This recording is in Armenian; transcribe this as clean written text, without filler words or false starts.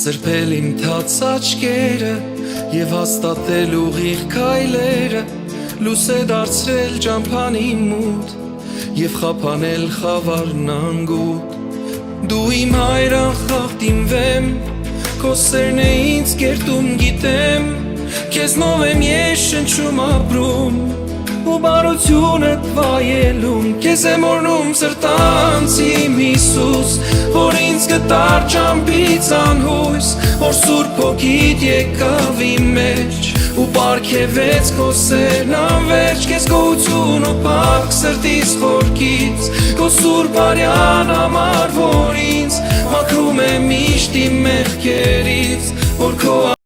Սրբել իմ թաց աչքերը և հաստատել ուղիղ քայլերը, լույս է դարձրել ճամփանի մութ և խափանել խավարն անգութ։ Դու իմ հայր անխախտ իմ վեմ, քո սերն է ինձ կերտում գիտեմ, քեզնով եմ ես շնչում ապրում ու բարությունդ վայելում։ Քեզ եմ օրհնում սրտանց իմ Հիսուս, որ ինձ գտար ճամփից անհույս, որ Սուրբ Հոգիդ եկավ իմ մեջ ու պարգևեց քո սերն անվերջ։ Քեզ գոհություն ու փառք սրտիս խորքից, քո սուրբ արյան համար, որ ինձ մաքրում է միշտ իմ մեղքերից, որ քո